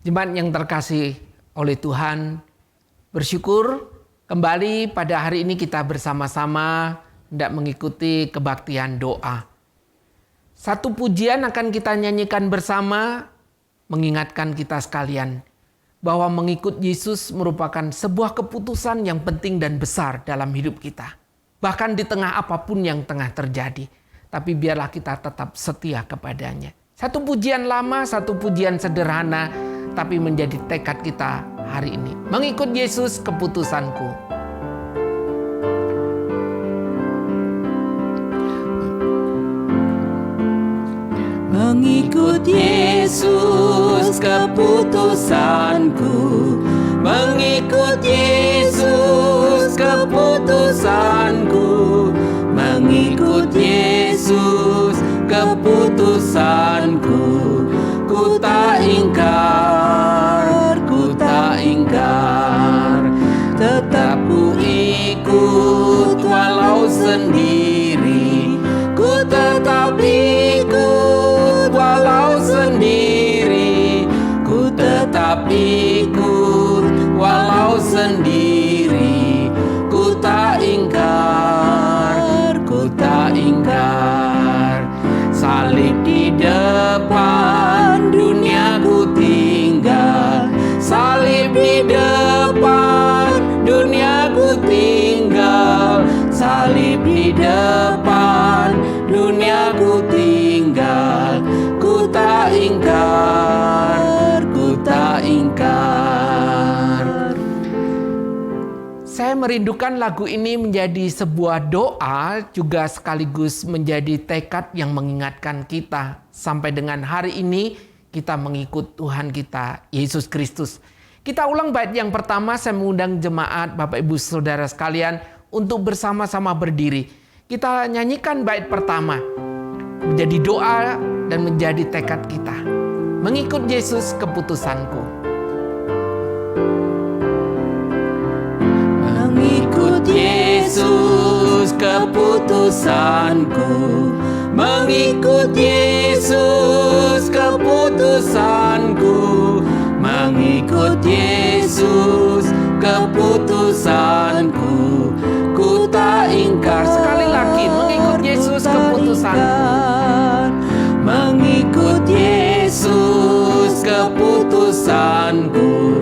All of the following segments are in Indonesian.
Jemaat yang terkasih oleh Tuhan, bersyukur kembali pada hari ini kita bersama-sama hendak mengikuti kebaktian doa. Satu pujian akan kita nyanyikan bersama, mengingatkan kita sekalian bahwa mengikut Yesus merupakan sebuah keputusan yang penting dan besar dalam hidup kita. Bahkan di tengah apapun yang tengah terjadi, tapi biarlah kita tetap setia kepadanya. Satu pujian lama, satu pujian sederhana, tapi menjadi tekad kita hari ini. Mengikut Yesus keputusanku. Mengikut Yesus keputusanku. Mengikut Yesus keputusanku. Mengikut Yesus keputusanku. Ku tak ingkar, tetap ku ikut walau sendiri. Ku tetap ikut walau sendiri. Ku tetap ikut walau sendiri. Ku tak ingkar, salib di depan, dunia ku tinggal. Salib di depan, dunia ku tinggal. Salib di depan, dunia ku tinggal. Ku tak ingkar. Saya merindukan lagu ini menjadi sebuah doa, juga sekaligus menjadi tekad yang mengingatkan kita sampai dengan hari ini kita mengikut Tuhan kita, Yesus Kristus. Kita ulang bait yang pertama, saya mengundang jemaat, Bapak Ibu Saudara sekalian untuk bersama-sama berdiri. Kita nyanyikan bait pertama, menjadi doa dan menjadi tekad kita. Mengikut Yesus keputusanku. Mengikut Yesus keputusanku. Mengikut Yesus keputusanku. Mengikut Yesus keputusanku. Ku tak ingkar. Sekali lagi, mengikut Yesus keputusanku. Mengikut Yesus keputusanku.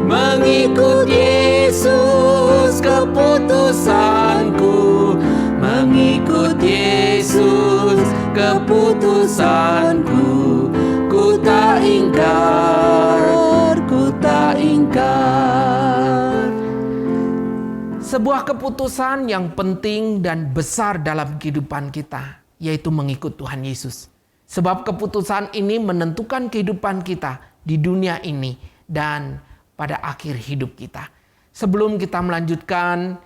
Mengikut Yesus keputusanku. Mengikut Yesus keputusanku. Ku tak ingkar. Sebuah keputusan yang penting dan besar dalam kehidupan kita, yaitu mengikut Tuhan Yesus. Sebab keputusan ini menentukan kehidupan kita di dunia ini dan pada akhir hidup kita. Sebelum kita melanjutkan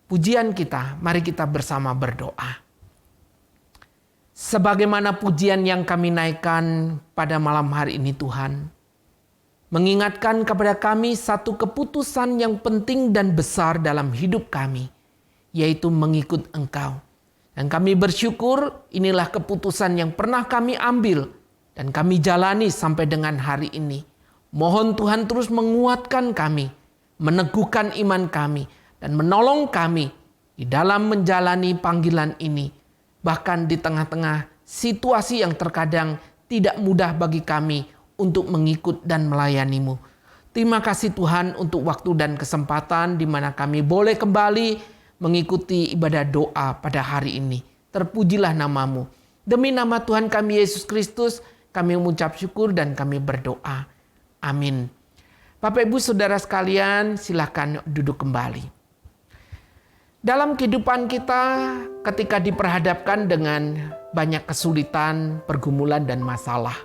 pujian kita, mari kita bersama berdoa. Sebagaimana pujian yang kami naikkan pada malam hari ini Tuhan, mengingatkan kepada kami satu keputusan yang penting dan besar dalam hidup kami, yaitu mengikut Engkau. Dan kami bersyukur inilah keputusan yang pernah kami ambil dan kami jalani sampai dengan hari ini. Mohon Tuhan terus menguatkan kami, meneguhkan iman kami, dan menolong kami di dalam menjalani panggilan ini. Bahkan di tengah-tengah situasi yang terkadang tidak mudah bagi kami untuk mengikut dan melayani-Mu. Terima kasih Tuhan untuk waktu dan kesempatan di mana kami boleh kembali mengikuti ibadah doa pada hari ini. Terpujilah nama-Mu. Demi nama Tuhan kami Yesus Kristus, kami mengucap syukur dan kami berdoa. Amin. Bapak Ibu Saudara sekalian, silakan duduk kembali. Dalam kehidupan kita, ketika diperhadapkan dengan banyak kesulitan, pergumulan, dan masalah,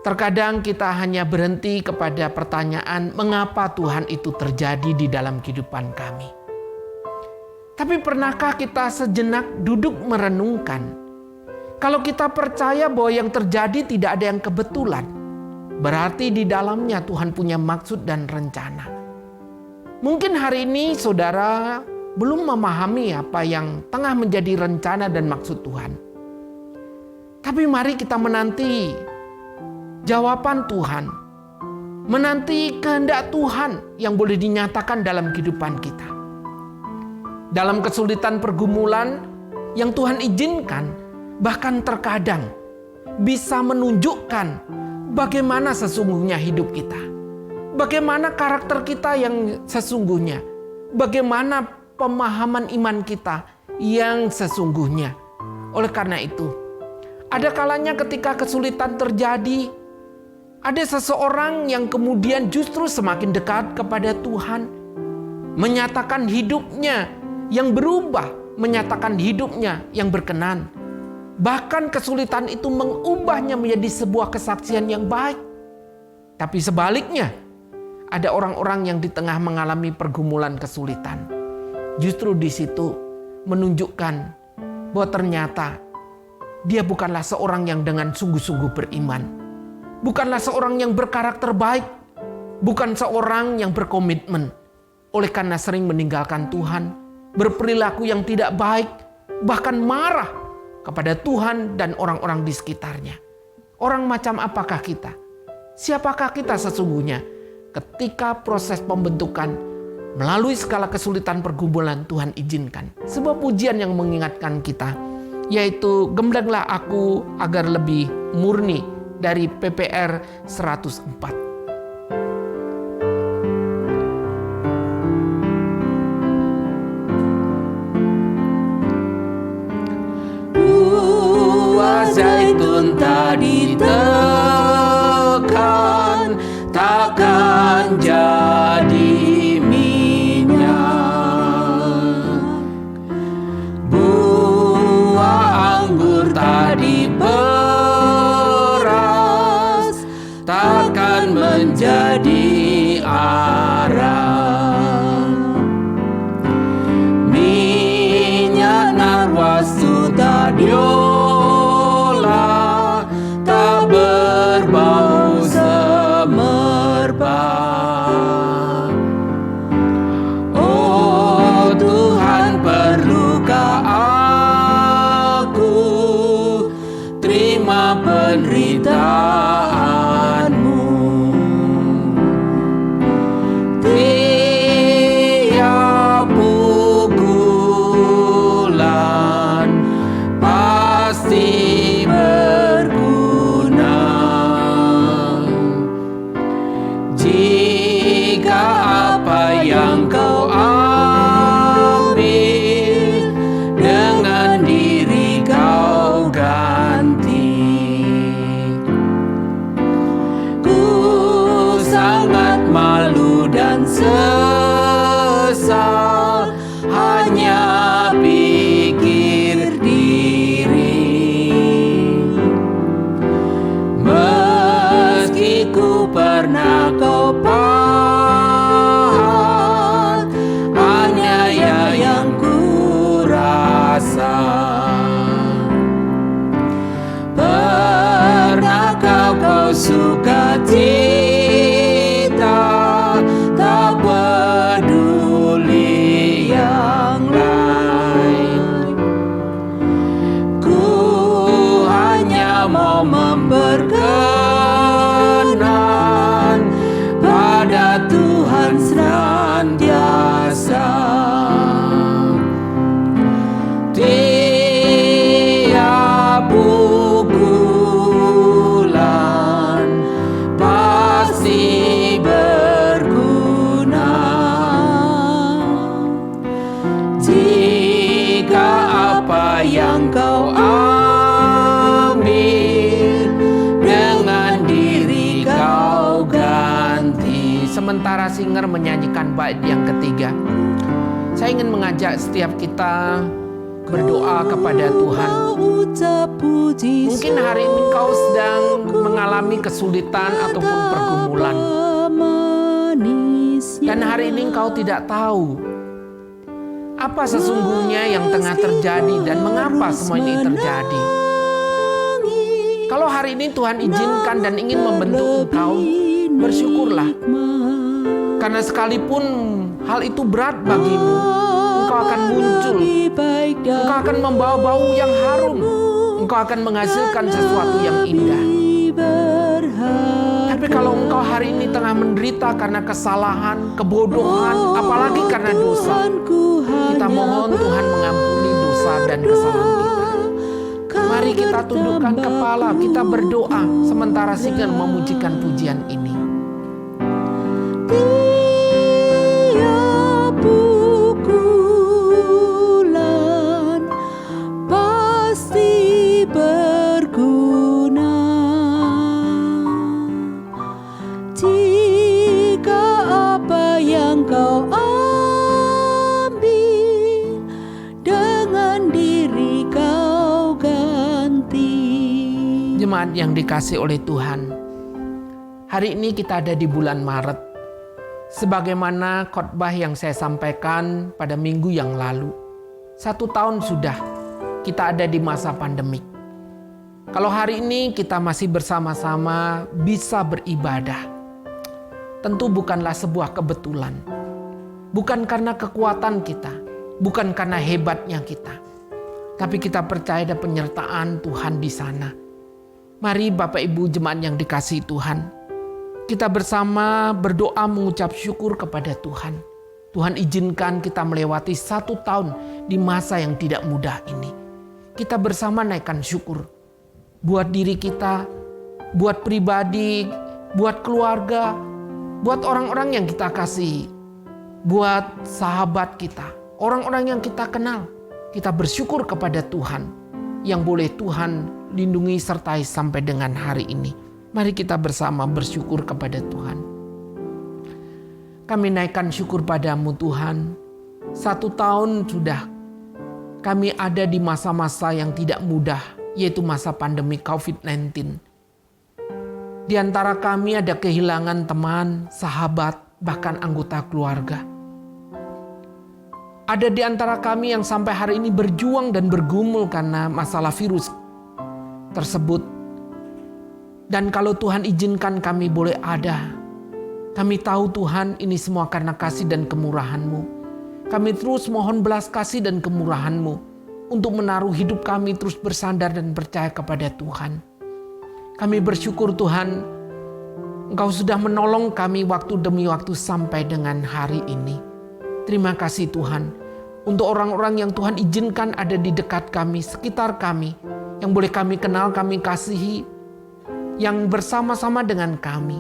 terkadang kita hanya berhenti kepada pertanyaan mengapa Tuhan itu terjadi di dalam kehidupan kami. Tapi pernahkah kita sejenak duduk merenungkan, kalau kita percaya bahwa yang terjadi tidak ada yang kebetulan, berarti di dalamnya Tuhan punya maksud dan rencana. Mungkin hari ini saudara belum memahami apa yang tengah menjadi rencana dan maksud Tuhan. Tapi mari kita menanti jawaban Tuhan, menanti kehendak Tuhan yang boleh dinyatakan dalam kehidupan kita. Dalam kesulitan pergumulan yang Tuhan izinkan, bahkan terkadang bisa menunjukkan bagaimana sesungguhnya hidup kita. Bagaimana karakter kita yang sesungguhnya. Bagaimana pemahaman iman kita yang sesungguhnya. Oleh karena itu, ada kalanya ketika kesulitan terjadi, ada seseorang yang kemudian justru semakin dekat kepada Tuhan, menyatakan hidupnya yang berubah, menyatakan hidupnya yang berkenan. Bahkan kesulitan itu mengubahnya menjadi sebuah kesaksian yang baik. Tapi sebaliknya, ada orang-orang yang di tengah mengalami pergumulan kesulitan, justru di situ menunjukkan bahwa ternyata dia bukanlah seorang yang dengan sungguh-sungguh beriman. Bukanlah seorang yang berkarakter baik. Bukan seorang yang berkomitmen. Oleh karena sering meninggalkan Tuhan, berperilaku yang tidak baik, bahkan marah kepada Tuhan dan orang-orang di sekitarnya. Orang macam apakah kita? Siapakah kita sesungguhnya ketika proses pembentukan melalui segala kesulitan pergumulan Tuhan izinkan? Sebuah pujian yang mengingatkan kita, yaitu Gemblenglah Aku Agar Lebih Murni dari PPR 104. Zaitun tak ditekan, takkan jadi minyak. Buah anggur tak diperas, takkan menjadi arang. Minyak narwas sudah berbau semerbak. Oh Tuhan, perlukah aku terima penderitaanmu? Tiap pukulan pasti yang kau ambil dengan diri kau ganti. Ku sangat malu dan sesal, hanya pikir diri. Meski ku pernah kau pernahkah kau suka cita, tak peduli yang lain? Ku hanya mau memperkenan pada Tuhan senantiasa. Tiap pukulan pasti berguna. Jika apa yang kau ambil dengan diri kau ganti. Sementara singer menyanyikan bait yang ketiga, saya ingin mengajak setiap kita berdoa kepada Tuhan. Mungkin hari ini kau sedang mengalami kesulitan ataupun pergumulan, dan hari ini kau tidak tahu apa sesungguhnya yang tengah terjadi dan mengapa semua ini terjadi. Kalau hari ini Tuhan izinkan dan ingin membentuk engkau, bersyukurlah. Karena sekalipun hal itu berat bagimu, engkau akan muncul, engkau akan membawa bau yang harum, engkau akan menghasilkan sesuatu yang indah. Tapi kalau engkau hari ini tengah menderita karena kesalahan, kebodohan, apalagi karena dosa, kita mohon Tuhan mengampuni dosa dan kesalahan kita. Mari kita tundukkan kepala, kita berdoa sementara Sigen memujikan pujian ini. Tiap pukulan pasti berguna jika apa yang kau ambil dengan diri kau ganti. Jemaat yang dikasih oleh Tuhan, hari ini kita ada di bulan Maret. Sebagaimana khotbah yang saya sampaikan pada minggu yang lalu, 1 tahun sudah kita ada di masa pandemik. Kalau hari ini kita masih bersama-sama bisa beribadah, tentu bukanlah sebuah kebetulan. Bukan karena kekuatan kita, bukan karena hebatnya kita, tapi kita percaya ada penyertaan Tuhan di sana. Mari Bapak Ibu jemaat yang dikasihi Tuhan, kita bersama berdoa mengucap syukur kepada Tuhan. Tuhan izinkan kita melewati 1 tahun di masa yang tidak mudah ini. Kita bersama naikkan syukur. Buat diri kita, buat pribadi, buat keluarga, buat orang-orang yang kita kasihi. Buat sahabat kita, orang-orang yang kita kenal. Kita bersyukur kepada Tuhan yang boleh Tuhan lindungi sertai sampai dengan hari ini. Mari kita bersama bersyukur kepada Tuhan. Kami naikkan syukur padamu Tuhan. 1 tahun sudah kami ada di masa-masa yang tidak mudah, yaitu masa pandemi COVID-19. Di antara kami ada kehilangan teman, sahabat, bahkan anggota keluarga. Ada di antara kami yang sampai hari ini berjuang dan bergumul karena masalah virus tersebut. Dan kalau Tuhan izinkan kami boleh ada, kami tahu Tuhan ini semua karena kasih dan kemurahan-Mu. Kami terus mohon belas kasih dan kemurahan-Mu untuk menaruh hidup kami terus bersandar dan percaya kepada Tuhan. Kami bersyukur Tuhan, Engkau sudah menolong kami waktu demi waktu sampai dengan hari ini. Terima kasih Tuhan untuk orang-orang yang Tuhan izinkan ada di dekat kami, sekitar kami, yang boleh kami kenal, kami kasihi, yang bersama-sama dengan kami.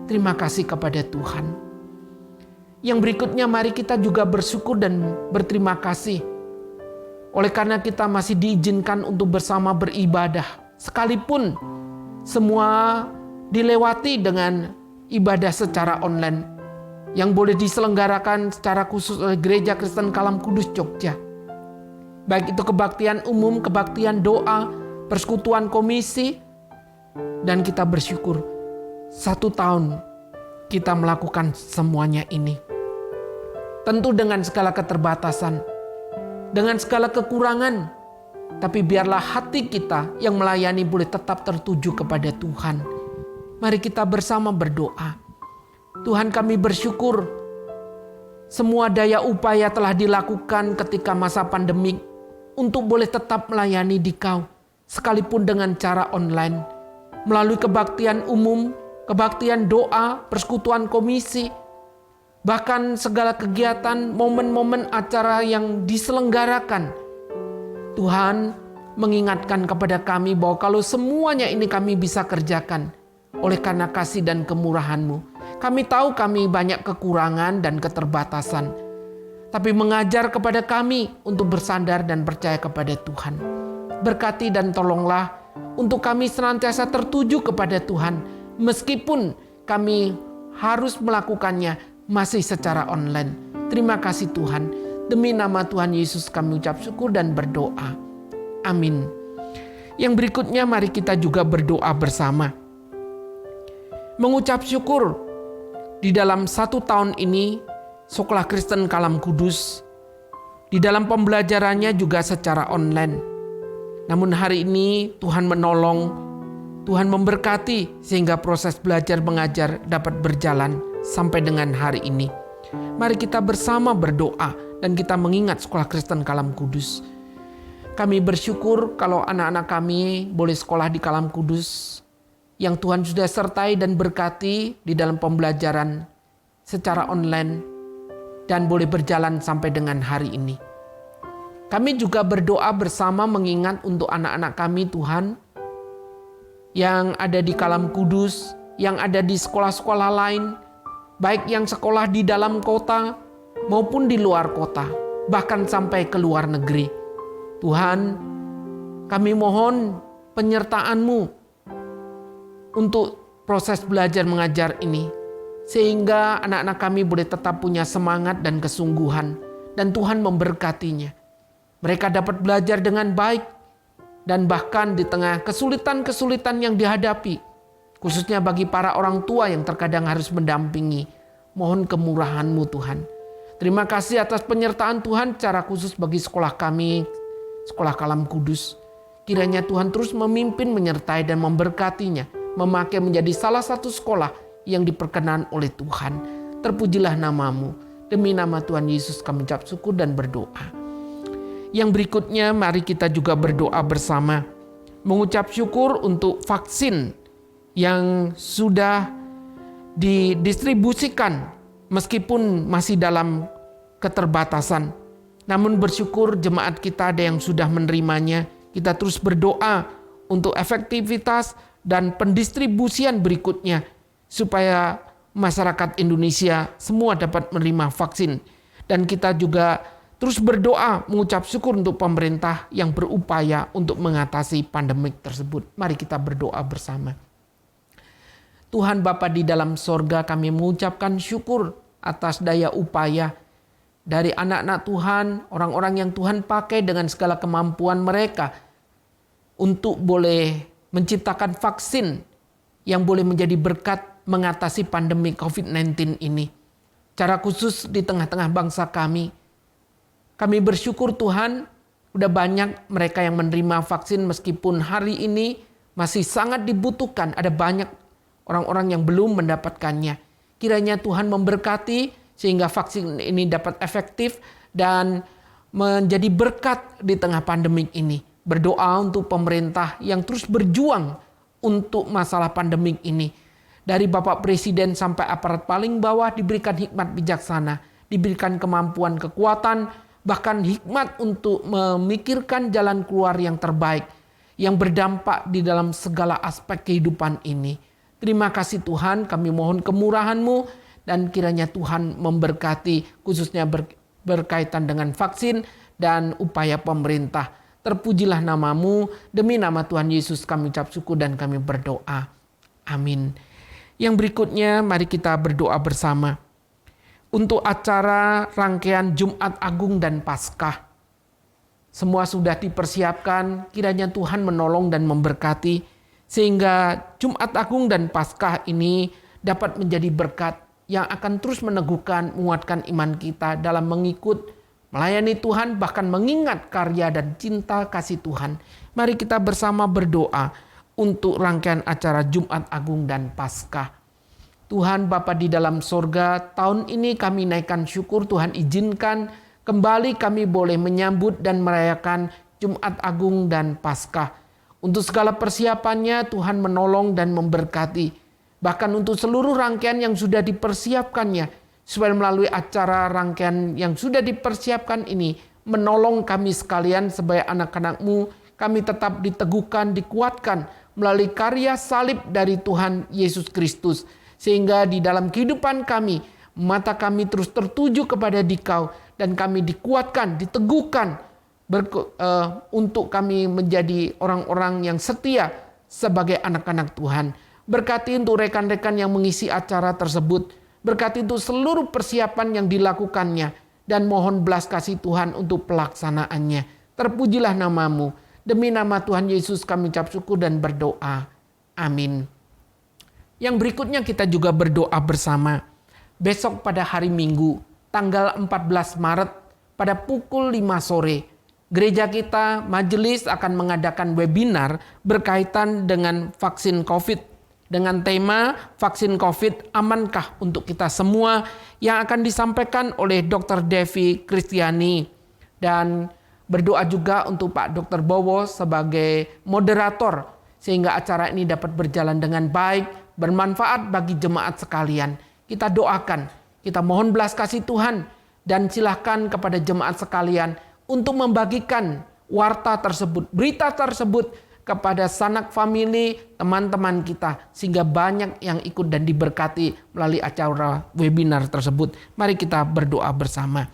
Terima kasih kepada Tuhan. Yang berikutnya mari kita juga bersyukur dan berterima kasih. Oleh karena kita masih diizinkan untuk bersama beribadah. Sekalipun semua dilewati dengan ibadah secara online. Yang boleh diselenggarakan secara khusus oleh Gereja Kristen Kalam Kudus Jogja. Baik itu kebaktian umum, kebaktian doa, persekutuan komisi. Dan kita bersyukur 1 tahun kita melakukan semuanya ini. Tentu dengan segala keterbatasan, dengan segala kekurangan. Tapi biarlah hati kita yang melayani boleh tetap tertuju kepada Tuhan. Mari kita bersama berdoa. Tuhan kami bersyukur semua daya upaya telah dilakukan ketika masa pandemik untuk boleh tetap melayani Dikau. Sekalipun dengan cara online. Melalui kebaktian umum, kebaktian doa, persekutuan komisi, bahkan segala kegiatan, momen-momen acara yang diselenggarakan. Tuhan mengingatkan kepada kami bahwa kalau semuanya ini kami bisa kerjakan oleh karena kasih dan kemurahan-Mu. Kami tahu kami banyak kekurangan dan keterbatasan, tapi mengajar kepada kami untuk bersandar dan percaya kepada Tuhan. Berkati dan tolonglah untuk kami senantiasa tertuju kepada Tuhan, meskipun kami harus melakukannya masih secara online. Terima kasih Tuhan. Demi nama Tuhan Yesus kami ucap syukur dan berdoa. Amin. Yang berikutnya mari kita juga berdoa bersama. Mengucap syukur di dalam 1 tahun ini Sekolah Kristen Kalam Kudus di dalam pembelajarannya juga secara online. Namun hari ini Tuhan menolong, Tuhan memberkati sehingga proses belajar mengajar dapat berjalan sampai dengan hari ini. Mari kita bersama berdoa dan kita mengingat Sekolah Kristen Kalam Kudus. Kami bersyukur kalau anak-anak kami boleh sekolah di Kalam Kudus. yang Tuhan sudah sertai dan berkati di dalam pembelajaran secara online dan boleh berjalan sampai dengan hari ini. Kami juga berdoa bersama mengingat untuk anak-anak kami Tuhan yang ada di Kalam Kudus, yang ada di sekolah-sekolah lain, baik yang sekolah di dalam kota maupun di luar kota, bahkan sampai ke luar negeri. Tuhan, kami mohon penyertaan-Mu untuk proses belajar mengajar ini, sehingga anak-anak kami boleh tetap punya semangat dan kesungguhan, dan Tuhan memberkatinya. Mereka dapat belajar dengan baik, dan bahkan di tengah kesulitan-kesulitan yang dihadapi, khususnya bagi para orang tua yang terkadang harus mendampingi. Mohon kemurahan-Mu Tuhan. Terima kasih atas penyertaan Tuhan secara khusus bagi sekolah kami, Sekolah Kalam Kudus. Kiranya Tuhan terus memimpin, menyertai, dan memberkatinya, memakai menjadi salah satu sekolah yang diperkenan oleh Tuhan. Terpujilah nama-Mu. Demi nama Tuhan Yesus kami ucap syukur dan berdoa. Yang berikutnya mari kita juga berdoa bersama. Mengucap syukur untuk vaksin yang sudah didistribusikan meskipun masih dalam keterbatasan. Namun bersyukur jemaat kita ada yang sudah menerimanya. Kita terus berdoa untuk efektivitas dan pendistribusian berikutnya supaya masyarakat Indonesia semua dapat menerima vaksin. Dan kita juga terus berdoa mengucap syukur untuk pemerintah yang berupaya untuk mengatasi pandemik tersebut. Mari kita berdoa bersama. Tuhan Bapa di dalam sorga, kami mengucapkan syukur atas daya upaya dari anak-anak Tuhan, orang-orang yang Tuhan pakai dengan segala kemampuan mereka untuk boleh menciptakan vaksin yang boleh menjadi berkat mengatasi pandemi COVID-19 ini. Secara khusus di tengah-tengah bangsa kami bersyukur Tuhan, udah banyak mereka yang menerima vaksin meskipun hari ini masih sangat dibutuhkan. Ada banyak orang-orang yang belum mendapatkannya. Kiranya Tuhan memberkati sehingga vaksin ini dapat efektif dan menjadi berkat di tengah pandemik ini. Berdoa untuk pemerintah yang terus berjuang untuk masalah pandemik ini. Dari Bapak Presiden sampai aparat paling bawah diberikan hikmat bijaksana, diberikan kemampuan, kekuatan, bahkan hikmat untuk memikirkan jalan keluar yang terbaik, yang berdampak di dalam segala aspek kehidupan ini. Terima kasih Tuhan, kami mohon kemurahan-Mu dan kiranya Tuhan memberkati khususnya berkaitan dengan vaksin dan upaya pemerintah. Terpujilah nama-Mu, demi nama Tuhan Yesus kami ucap syukur dan kami berdoa. Amin. Yang berikutnya mari kita berdoa bersama untuk acara rangkaian Jumat Agung dan Paskah. Semua sudah dipersiapkan, kiranya Tuhan menolong dan memberkati sehingga Jumat Agung dan Paskah ini dapat menjadi berkat yang akan terus meneguhkan, menguatkan iman kita dalam mengikut, melayani Tuhan, bahkan mengingat karya dan cinta kasih Tuhan. Mari kita bersama berdoa untuk rangkaian acara Jumat Agung dan Paskah. Tuhan Bapa di dalam sorga, tahun ini kami naikkan syukur, Tuhan izinkan kembali kami boleh menyambut dan merayakan Jumat Agung dan Paskah. Untuk segala persiapannya Tuhan menolong dan memberkati. Bahkan untuk seluruh rangkaian yang sudah dipersiapkannya. Supaya melalui acara rangkaian yang sudah dipersiapkan ini menolong kami sekalian sebagai anak-anak-Mu. Kami tetap diteguhkan, dikuatkan melalui karya salib dari Tuhan Yesus Kristus. Sehingga di dalam kehidupan kami, mata kami terus tertuju kepada Dikau. Dan kami dikuatkan, diteguhkan untuk kami menjadi orang-orang yang setia sebagai anak-anak Tuhan. Berkati untuk rekan-rekan yang mengisi acara tersebut. Berkati untuk seluruh persiapan yang dilakukannya. Dan mohon belas kasih Tuhan untuk pelaksanaannya. Terpujilah nama-Mu. Demi nama Tuhan Yesus kami ucap syukur dan berdoa. Amin. Yang berikutnya kita juga berdoa bersama. Besok pada hari Minggu, tanggal 14 Maret pada pukul 5 sore. Gereja kita, majelis akan mengadakan webinar berkaitan dengan vaksin COVID. Dengan tema vaksin COVID amankah untuk kita semua yang akan disampaikan oleh Dr. Devi Kristiani. Dan berdoa juga untuk Pak Dr. Bowo sebagai moderator. sehingga acara ini dapat berjalan dengan baik, bermanfaat bagi jemaat sekalian. Kita doakan, kita mohon belas kasih Tuhan, dan silahkan kepada jemaat sekalian untuk membagikan warta tersebut, berita tersebut kepada sanak famili, teman-teman kita, sehingga banyak yang ikut dan diberkati melalui acara webinar tersebut. Mari kita berdoa bersama.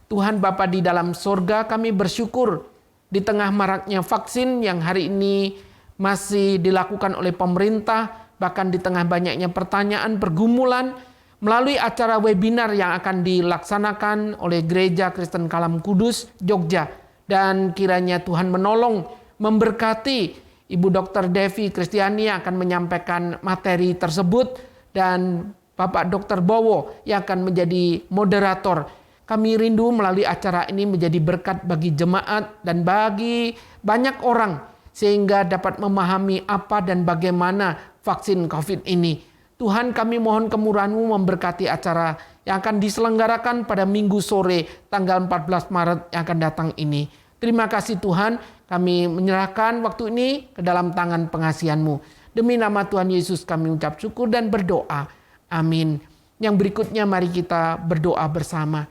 Tuhan Bapa di dalam sorga, kami bersyukur di tengah maraknya vaksin yang hari ini masih dilakukan oleh pemerintah, bahkan di tengah banyaknya pertanyaan, pergumulan, melalui acara webinar yang akan dilaksanakan oleh Gereja Kristen Kalam Kudus, Jogja. Dan kiranya Tuhan menolong, memberkati Ibu Dr. Devi Kristiani yang akan menyampaikan materi tersebut, dan Bapak Dr. Bowo yang akan menjadi moderator. Kami rindu melalui acara ini menjadi berkat bagi jemaat dan bagi banyak orang, sehingga dapat memahami apa dan bagaimana vaksin COVID ini. Tuhan, kami mohon kemurahan-Mu memberkati acara yang akan diselenggarakan pada Minggu sore tanggal 14 Maret yang akan datang ini. Terima kasih Tuhan, kami menyerahkan waktu ini ke dalam tangan pengasihan-Mu. Demi nama Tuhan Yesus kami ucap syukur dan berdoa. Amin. Yang berikutnya mari kita berdoa bersama.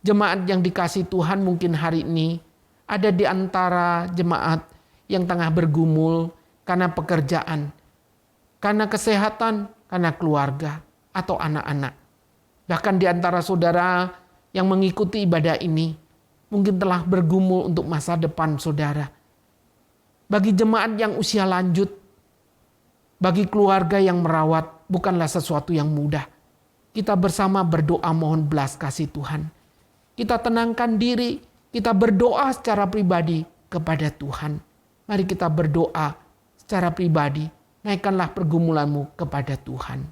Jemaat yang dikasihi Tuhan, mungkin hari ini ada di antara jemaat yang tengah bergumul karena pekerjaan, karena kesehatan, karena keluarga, atau anak-anak. Bahkan di antara saudara yang mengikuti ibadah ini, mungkin telah bergumul untuk masa depan saudara. Bagi jemaat yang usia lanjut, bagi keluarga yang merawat, bukanlah sesuatu yang mudah. Kita bersama berdoa mohon belas kasih Tuhan. Kita tenangkan diri, kita berdoa secara pribadi kepada Tuhan. Mari kita berdoa secara pribadi. Naikkanlah pergumulanmu kepada Tuhan.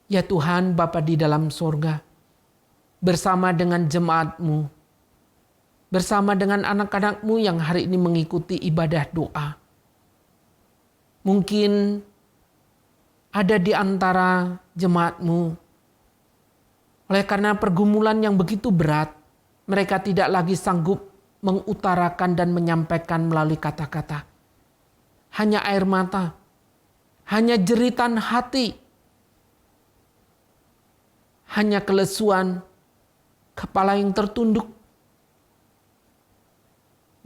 Ya Tuhan, Bapa di dalam sorga, bersama dengan jemaat-Mu, bersama dengan anak-anak-Mu yang hari ini mengikuti ibadah doa. Mungkin ada di antara jemaat-Mu, oleh karena pergumulan yang begitu berat, mereka tidak lagi sanggup mengutarakan dan menyampaikan melalui kata-kata. Hanya air mata, hanya jeritan hati, hanya kelesuan, kepala yang tertunduk,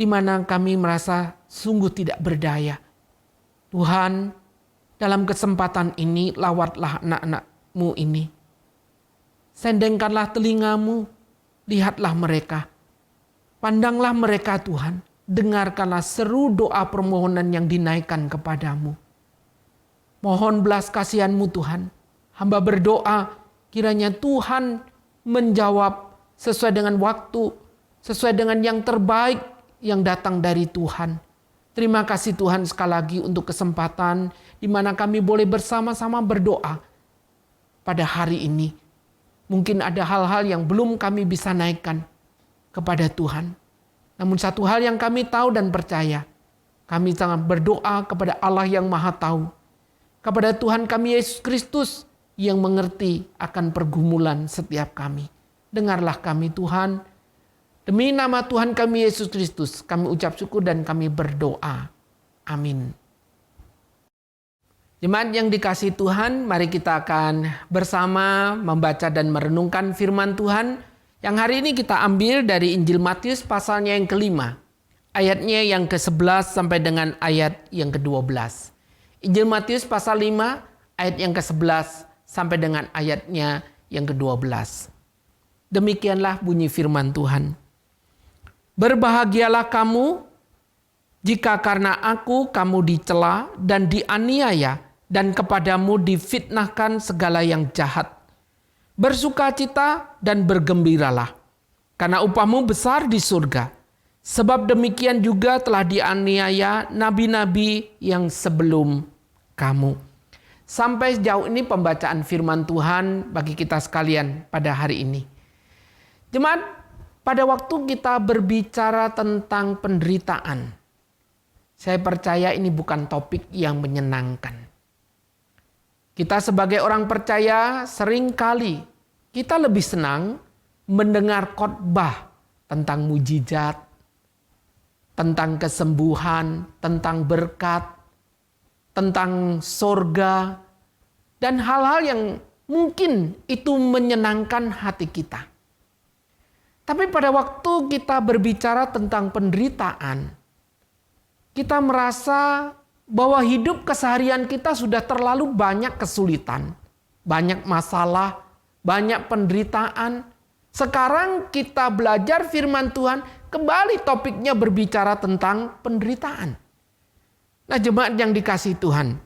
di mana kami merasa sungguh tidak berdaya. Tuhan, dalam kesempatan ini lawatlah anak-anak-Mu ini. Sendengkanlah telinga-Mu, lihatlah mereka. Pandanglah mereka Tuhan, dengarkanlah seru doa permohonan yang dinaikkan kepadamu. Mohon belas kasihan-Mu Tuhan. Hamba berdoa kiranya Tuhan menjawab sesuai dengan waktu, sesuai dengan yang terbaik yang datang dari Tuhan. Terima kasih Tuhan sekali lagi untuk kesempatan di mana kami boleh bersama-sama berdoa pada hari ini. Mungkin ada hal-hal yang belum kami bisa naikkan kepada Tuhan. Namun satu hal yang kami tahu dan percaya, kami sangat berdoa kepada Allah yang Maha Tahu, kepada Tuhan kami Yesus Kristus yang mengerti akan pergumulan setiap kami. Dengarlah kami Tuhan, demi nama Tuhan kami Yesus Kristus, kami ucap syukur dan kami berdoa. Amin. Jemaat yang dikasihi Tuhan, mari kita akan bersama membaca dan merenungkan firman Tuhan. Yang hari ini kita ambil dari Injil Matius pasalnya yang ke-5. Ayatnya yang ke-11 sampai dengan ayat yang ke-12. Injil Matius pasal 5 ayat yang ke-11 sampai dengan ayatnya yang ke-12. Demikianlah bunyi firman Tuhan. Berbahagialah kamu jika karena aku kamu dicela dan dianiaya dan kepadamu difitnahkan segala yang jahat. Bersukacita dan bergembiralah, karena upahmu besar di surga. Sebab demikian juga telah dianiaya nabi-nabi yang sebelum kamu. Sampai sejauh ini pembacaan firman Tuhan bagi kita sekalian pada hari ini. Jemaat, pada waktu kita berbicara tentang penderitaan, saya percaya ini bukan topik yang menyenangkan. Kita sebagai orang percaya seringkali kita lebih senang mendengar khotbah tentang mujizat, tentang kesembuhan, tentang berkat, tentang sorga, dan hal-hal yang mungkin itu menyenangkan hati kita. Tapi pada waktu kita berbicara tentang penderitaan, kita merasa bahwa hidup keseharian kita sudah terlalu banyak kesulitan, banyak masalah, banyak penderitaan. Sekarang kita belajar firman Tuhan, kembali topiknya berbicara tentang penderitaan. Nah, jemaat yang dikasihi Tuhan,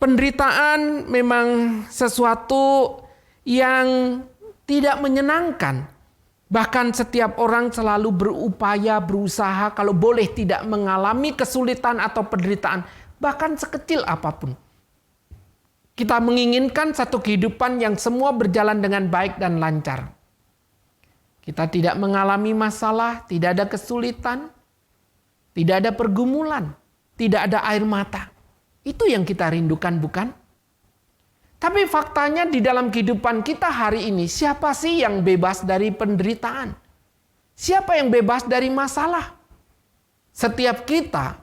penderitaan memang sesuatu yang tidak menyenangkan. Bahkan setiap orang selalu berupaya, berusaha kalau boleh tidak mengalami kesulitan atau penderitaan, bahkan sekecil apapun. Kita menginginkan satu kehidupan yang semua berjalan dengan baik dan lancar. Kita tidak mengalami masalah, tidak ada kesulitan, tidak ada pergumulan, tidak ada air mata. Itu yang kita rindukan, bukan? Tapi faktanya di dalam kehidupan kita hari ini, siapa sih yang bebas dari penderitaan? Siapa yang bebas dari masalah? Setiap kita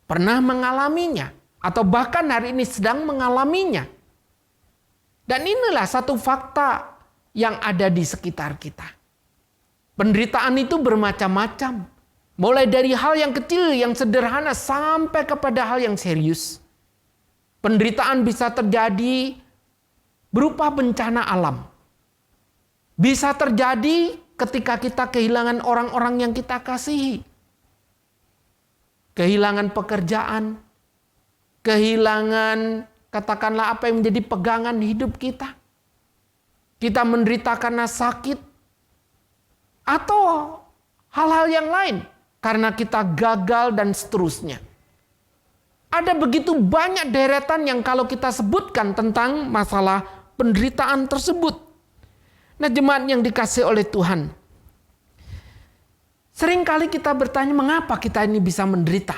pernah mengalaminya, atau bahkan hari ini sedang mengalaminya. Dan inilah satu fakta yang ada di sekitar kita. Penderitaan itu bermacam-macam. Mulai dari hal yang kecil, yang sederhana, sampai kepada hal yang serius. Penderitaan bisa terjadi berupa bencana alam. Bisa terjadi ketika kita kehilangan orang-orang yang kita kasihi. Kehilangan pekerjaan, kehilangan katakanlah apa yang menjadi pegangan hidup kita. Kita menderita karena sakit. Atau hal-hal yang lain. Karena kita gagal dan seterusnya. Ada begitu banyak deretan yang kalau kita sebutkan tentang masalah penderitaan tersebut. Nah, jemaat yang dikasihi oleh Tuhan. Seringkali kita bertanya mengapa kita ini bisa menderita.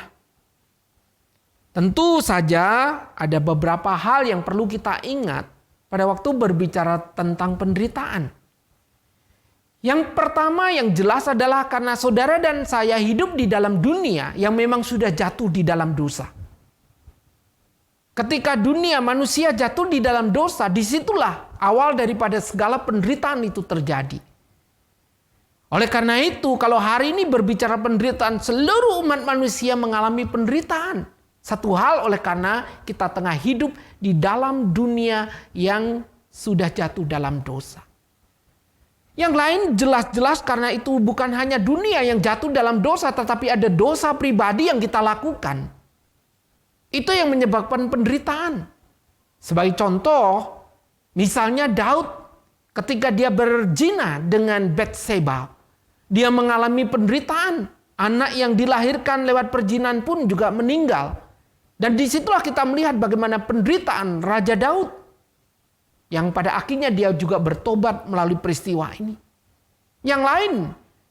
Tentu saja ada beberapa hal yang perlu kita ingat pada waktu berbicara tentang penderitaan. Yang pertama yang jelas adalah karena saudara dan saya hidup di dalam dunia yang memang sudah jatuh di dalam dosa. Ketika dunia manusia jatuh di dalam dosa, disitulah awal daripada segala penderitaan itu terjadi. Oleh karena itu, kalau hari ini berbicara penderitaan, seluruh umat manusia mengalami penderitaan. Satu hal oleh karena kita tengah hidup di dalam dunia yang sudah jatuh dalam dosa. Yang lain jelas-jelas karena itu bukan hanya dunia yang jatuh dalam dosa, tetapi ada dosa pribadi yang kita lakukan. Itu yang menyebabkan penderitaan. Sebagai contoh, misalnya Daud ketika dia berzina dengan Batseba, dia mengalami penderitaan. Anak yang dilahirkan lewat perzinahan pun juga meninggal. Dan disitulah kita melihat bagaimana penderitaan Raja Daud. Yang pada akhirnya dia juga bertobat melalui peristiwa ini. Yang lain,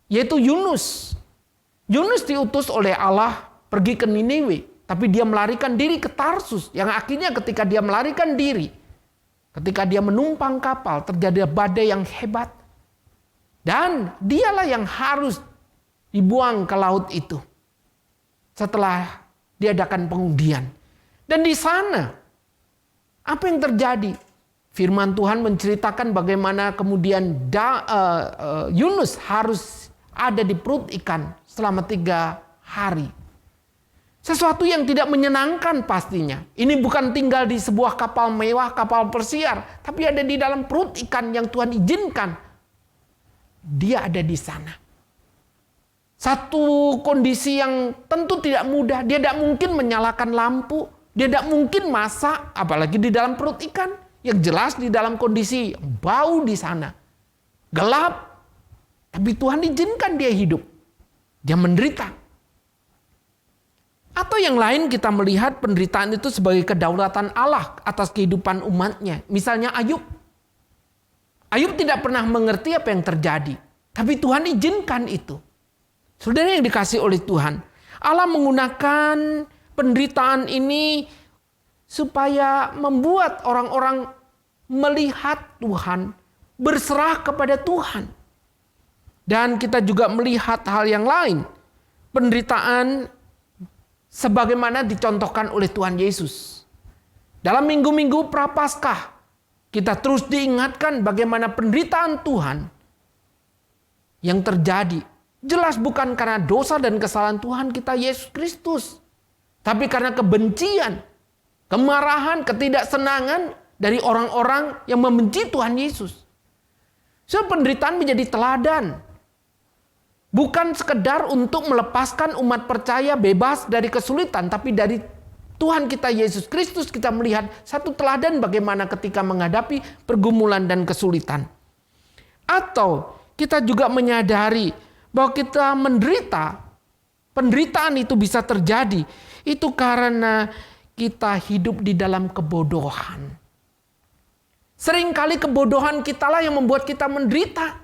yaitu Yunus. Yunus diutus oleh Allah pergi ke Niniwe. Tapi dia melarikan diri ke Tarsus. Yang akhirnya ketika dia melarikan diri, ketika dia menumpang kapal, terjadi badai yang hebat. Dan dialah yang harus dibuang ke laut itu. Setelah diadakan pengundian. Dan di sana, apa yang terjadi? Firman Tuhan menceritakan bagaimana kemudian Yunus harus ada di perut ikan selama 3 hari. Sesuatu yang tidak menyenangkan pastinya. Ini bukan tinggal di sebuah kapal mewah, kapal persiar. Tapi ada di dalam perut ikan yang Tuhan izinkan. Dia ada di sana. Satu kondisi yang tentu tidak mudah. Dia tidak mungkin menyalakan lampu. Dia tidak mungkin masak. Apalagi di dalam perut ikan. Yang jelas di dalam kondisi bau di sana. Gelap. Tapi Tuhan izinkan dia hidup. Dia menderita. Atau yang lain kita melihat penderitaan itu sebagai kedaulatan Allah atas kehidupan umatnya. Misalnya Ayub. Ayub tidak pernah mengerti apa yang terjadi. Tapi Tuhan izinkan itu. Saudara yang dikasih oleh Tuhan. Allah menggunakan penderitaan ini supaya membuat orang-orang melihat Tuhan. Berserah kepada Tuhan. Dan kita juga melihat hal yang lain. Penderitaan sebagaimana dicontohkan oleh Tuhan Yesus. Dalam minggu-minggu Prapaskah, kita terus diingatkan bagaimana penderitaan Tuhan yang terjadi. Jelas bukan karena dosa dan kesalahan Tuhan kita Yesus Kristus. Tapi karena kebencian, kemarahan, ketidaksenangan dari orang-orang yang membenci Tuhan Yesus. So, penderitaan menjadi teladan. Bukan sekedar untuk melepaskan umat percaya bebas dari kesulitan. Tapi dari Tuhan kita Yesus Kristus kita melihat satu teladan bagaimana ketika menghadapi pergumulan dan kesulitan. Atau kita juga menyadari bahwa kita menderita. Penderitaan itu bisa terjadi. Itu karena kita hidup di dalam kebodohan. Seringkali kebodohan kitalah yang membuat kita menderita.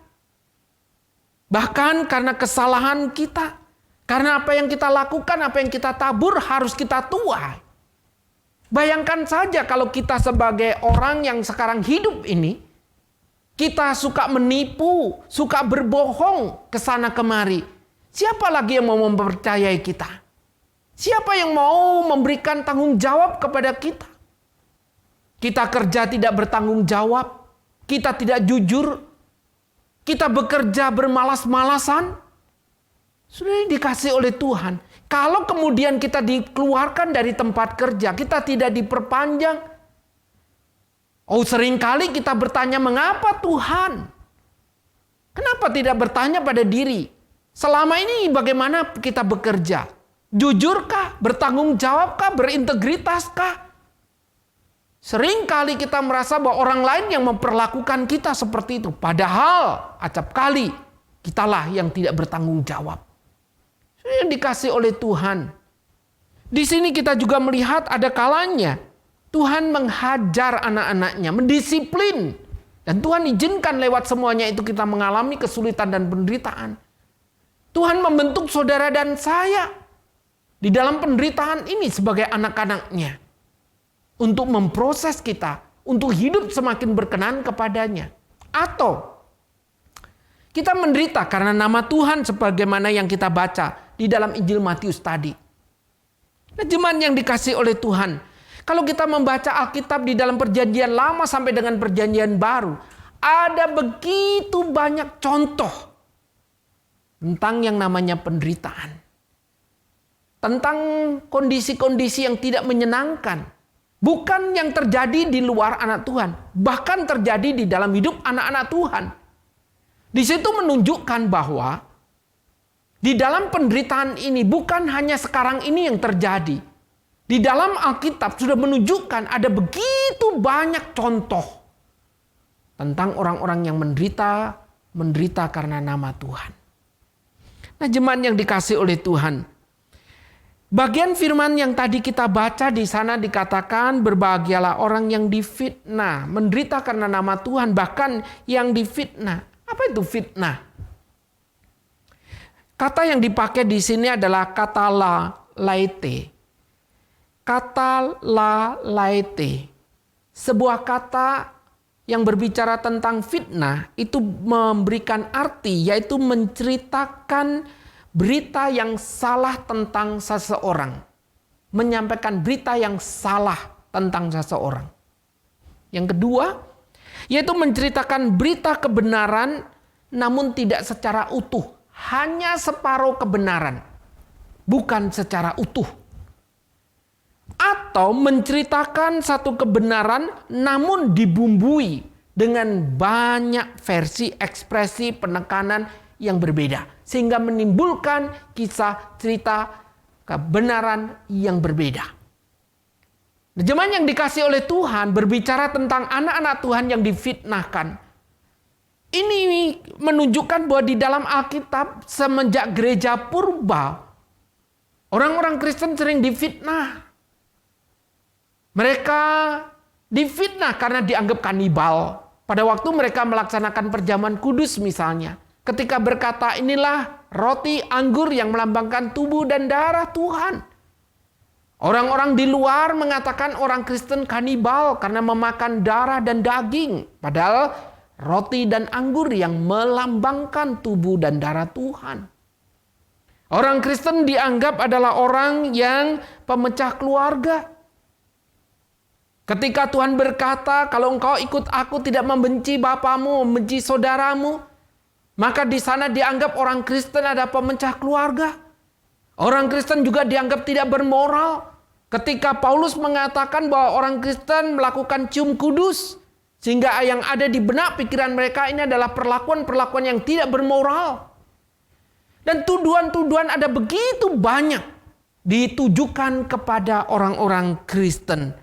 Bahkan karena kesalahan kita. Karena apa yang kita lakukan, apa yang kita tabur harus kita tuai. Bayangkan saja kalau kita sebagai orang yang sekarang hidup ini. Kita suka menipu, suka berbohong ke sana kemari. Siapa lagi yang mau mempercayai kita? Siapa yang mau memberikan tanggung jawab kepada kita? Kita kerja tidak bertanggung jawab. Kita tidak jujur. Kita bekerja bermalas-malasan. Sudah dikasih oleh Tuhan. Kalau kemudian kita dikeluarkan dari tempat kerja, kita tidak diperpanjang. Oh, seringkali kita bertanya, mengapa Tuhan? Kenapa tidak bertanya pada diri? Selama ini bagaimana kita bekerja? Jujurkah? Bertanggung jawabkah? Berintegritaskah? Seringkali kita merasa bahwa orang lain yang memperlakukan kita seperti itu. Padahal acap kali kitalah yang tidak bertanggung jawab. Yang dikasih oleh Tuhan. Di sini kita juga melihat ada kalanya Tuhan menghajar anak-anaknya, mendisiplin. Dan Tuhan izinkan lewat semuanya itu kita mengalami kesulitan dan penderitaan. Tuhan membentuk saudara dan saya di dalam penderitaan ini sebagai anak-anaknya. Untuk memproses kita, untuk hidup semakin berkenan kepadanya. Atau kita menderita karena nama Tuhan sebagaimana yang kita baca di dalam Injil Matius tadi. Nah, jemaat yang dikasih oleh Tuhan, kalau kita membaca Alkitab di dalam perjanjian lama sampai dengan perjanjian baru, ada begitu banyak contoh tentang yang namanya penderitaan. Tentang kondisi-kondisi yang tidak menyenangkan. Bukan yang terjadi di luar anak Tuhan. Bahkan terjadi di dalam hidup anak-anak Tuhan. Di situ menunjukkan bahwa di dalam penderitaan ini bukan hanya sekarang ini yang terjadi. Di dalam Alkitab sudah menunjukkan ada begitu banyak contoh tentang orang-orang yang menderita karena nama Tuhan. Nah, jemaat yang dikasih oleh Tuhan, bagian firman yang tadi kita baca di sana dikatakan berbahagialah orang yang difitnah, menderita karena nama Tuhan, bahkan yang difitnah. Apa itu fitnah? Kata yang dipakai di sini adalah kata laete. Kata laete. Sebuah kata yang berbicara tentang fitnah itu memberikan arti, yaitu menceritakan berita yang salah tentang seseorang. Menyampaikan berita yang salah tentang seseorang. Yang kedua, yaitu menceritakan berita kebenaran namun tidak secara utuh. Hanya separuh kebenaran. Bukan secara utuh. Atau menceritakan satu kebenaran namun dibumbui dengan banyak versi, ekspresi, penekanan yang berbeda. Sehingga menimbulkan kisah, cerita, kebenaran yang berbeda. Nah, jemaat yang dikasih oleh Tuhan berbicara tentang anak-anak Tuhan yang difitnahkan. Ini menunjukkan bahwa di dalam Alkitab semenjak gereja purba, orang-orang Kristen sering difitnah. Mereka difitnah karena dianggap kanibal. Pada waktu mereka melaksanakan perjamuan kudus misalnya. Ketika berkata, inilah roti anggur yang melambangkan tubuh dan darah Tuhan. Orang-orang di luar mengatakan orang Kristen kanibal karena memakan darah dan daging. Padahal roti dan anggur yang melambangkan tubuh dan darah Tuhan. Orang Kristen dianggap adalah orang yang pemecah keluarga. Ketika Tuhan berkata, kalau engkau ikut aku tidak membenci bapamu, membenci saudaramu, maka di sana dianggap orang Kristen ada pemecah keluarga. Orang Kristen juga dianggap tidak bermoral. Ketika Paulus mengatakan bahwa orang Kristen melakukan cium kudus, sehingga yang ada di benak pikiran mereka ini adalah perlakuan-perlakuan yang tidak bermoral. Dan tuduhan-tuduhan ada begitu banyak ditujukan kepada orang-orang Kristen.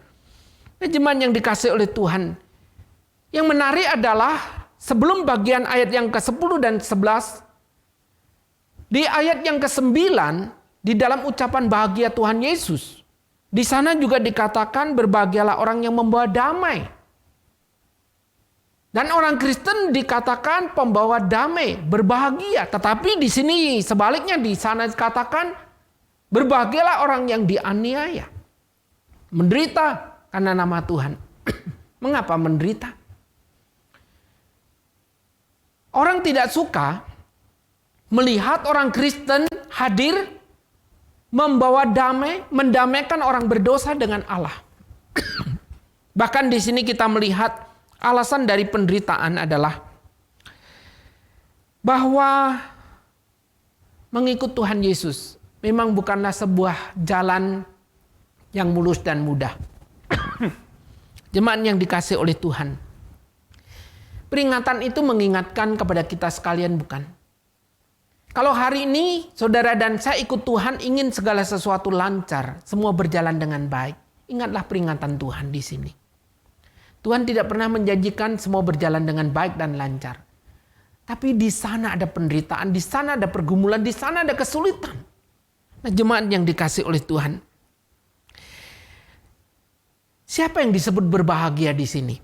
Jemaat yang dikasihi oleh Tuhan. Yang menarik adalah sebelum bagian ayat yang ke-10 dan 11, di ayat yang ke-9, di dalam ucapan bahagia Tuhan Yesus, di sana juga dikatakan berbahagialah orang yang membawa damai. Dan orang Kristen dikatakan pembawa damai, berbahagia. Tetapi di sini sebaliknya, di sana dikatakan berbahagialah orang yang dianiaya, menderita karena nama Tuhan. Mengapa menderita? Orang tidak suka melihat orang Kristen hadir membawa damai, mendamaikan orang berdosa dengan Allah. Bahkan di sini kita melihat alasan dari penderitaan adalah bahwa mengikut Tuhan Yesus memang bukanlah sebuah jalan yang mulus dan mudah. Jemaat yang dikasihi oleh Tuhan, peringatan itu mengingatkan kepada kita sekalian, bukan? Kalau hari ini saudara dan saya ikut Tuhan, ingin segala sesuatu lancar, semua berjalan dengan baik, ingatlah peringatan Tuhan di sini. Tuhan tidak pernah menjanjikan semua berjalan dengan baik dan lancar. Tapi di sana ada penderitaan, di sana ada pergumulan, di sana ada kesulitan. Nah, jemaat yang dikasihi oleh Tuhan, siapa yang disebut berbahagia di sini?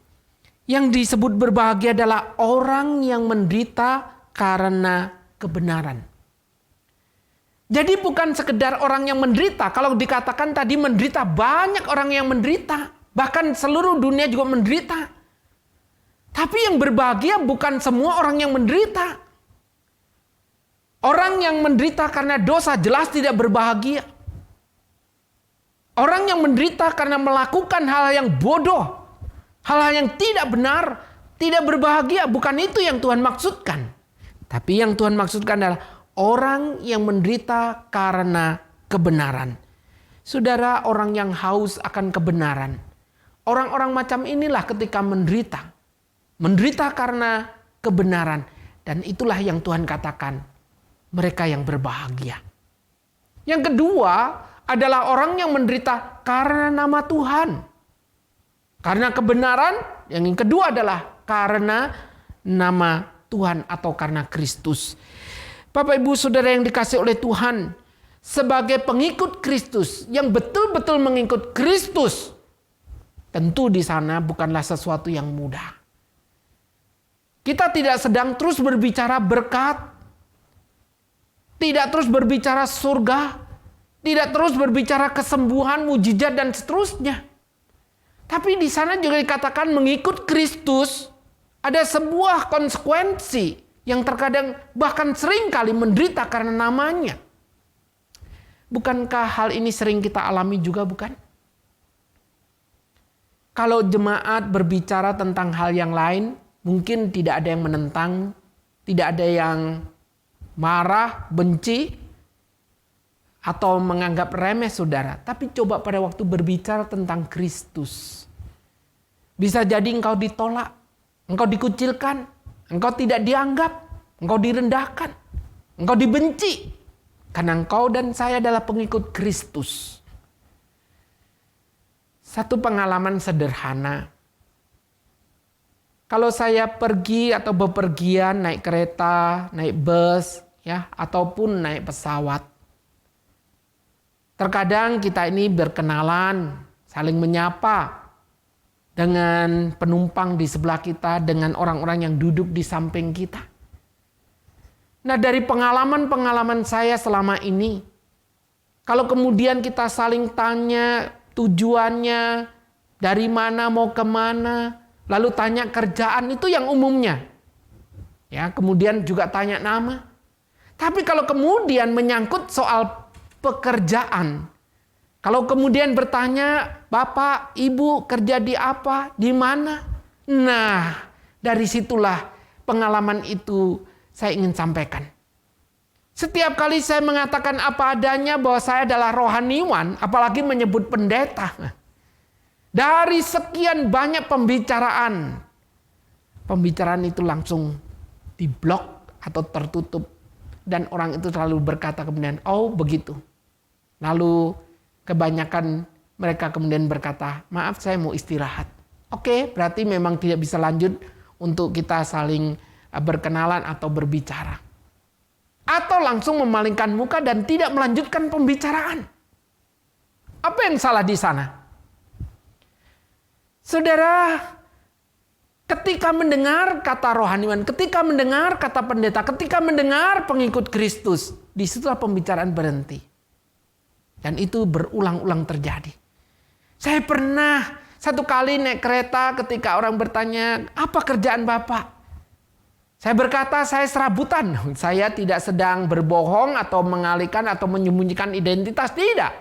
Yang disebut berbahagia adalah orang yang menderita karena kebenaran. Jadi bukan sekedar orang yang menderita. Kalau dikatakan tadi menderita, banyak orang yang menderita. Bahkan seluruh dunia juga menderita. Tapi yang berbahagia bukan semua orang yang menderita. Orang yang menderita karena dosa jelas tidak berbahagia. Orang yang menderita karena melakukan hal yang bodoh, hal-hal yang tidak benar, tidak berbahagia. Bukan itu yang Tuhan maksudkan. Tapi yang Tuhan maksudkan adalah orang yang menderita karena kebenaran. Saudara, orang yang haus akan kebenaran. Orang-orang macam inilah ketika menderita. Menderita karena kebenaran. Dan itulah yang Tuhan katakan, mereka yang berbahagia. Yang kedua adalah orang yang menderita karena nama Tuhan. Karena kebenaran, yang kedua adalah karena nama Tuhan atau karena Kristus. Bapak Ibu Saudara yang dikasihi oleh Tuhan, sebagai pengikut Kristus yang betul-betul mengikut Kristus, tentu di sana bukanlah sesuatu yang mudah. Kita tidak sedang terus berbicara berkat, tidak terus berbicara surga, tidak terus berbicara kesembuhan, mujizat dan seterusnya. Tapi di sana juga dikatakan mengikut Kristus ada sebuah konsekuensi yang terkadang bahkan sering kali menderita karena namanya. Bukankah hal ini sering kita alami juga, bukan? Kalau jemaat berbicara tentang hal yang lain, mungkin tidak ada yang menentang, tidak ada yang marah, benci, atau menganggap remeh saudara. Tapi coba pada waktu berbicara tentang Kristus, bisa jadi engkau ditolak, engkau dikucilkan, engkau tidak dianggap, engkau direndahkan, engkau dibenci. Karena engkau dan saya adalah pengikut Kristus. Satu pengalaman sederhana. Kalau saya pergi atau bepergian naik kereta, naik bus, ya, ataupun naik pesawat. Terkadang kita ini berkenalan, saling menyapa dengan penumpang di sebelah kita, dengan orang-orang yang duduk di samping kita. Nah, dari pengalaman-pengalaman saya selama ini, kalau kemudian kita saling tanya tujuannya, dari mana mau kemana, Lalu tanya kerjaan itu yang umumnya. Ya, kemudian juga tanya nama. Tapi kalau kemudian menyangkut soal pekerjaan, kalau kemudian bertanya, Bapak, Ibu kerja di apa, di mana? Nah, dari situlah pengalaman itu saya ingin sampaikan. Setiap kali saya mengatakan apa adanya bahwa saya adalah rohaniwan, apalagi menyebut pendeta. Dari sekian banyak pembicaraan itu langsung diblok atau tertutup. Dan orang itu selalu berkata kemudian, oh begitu. Lalu kebanyakan mereka kemudian berkata, maaf saya mau istirahat. Oke, berarti memang tidak bisa lanjut untuk kita saling berkenalan atau berbicara. Atau langsung memalingkan muka dan tidak melanjutkan pembicaraan. Apa yang salah di sana? Saudara, ketika mendengar kata rohaniwan, ketika mendengar kata pendeta, ketika mendengar pengikut Kristus, disitulah pembicaraan berhenti. Dan itu berulang-ulang terjadi. Saya pernah satu kali naik kereta ketika orang bertanya, apa kerjaan Bapak? Saya berkata, saya serabutan. Saya tidak sedang berbohong atau mengalihkan atau menyembunyikan identitas, tidak.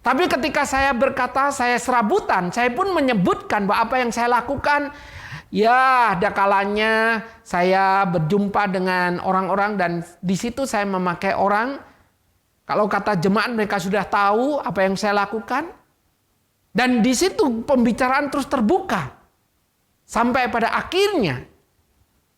Tapi ketika saya berkata saya serabutan, saya pun menyebutkan bahwa apa yang saya lakukan, ya ada kalanya saya berjumpa dengan orang-orang dan di situ saya memakai orang. Kalau kata jemaat mereka sudah tahu apa yang saya lakukan. Dan di situ pembicaraan terus terbuka. Sampai pada akhirnya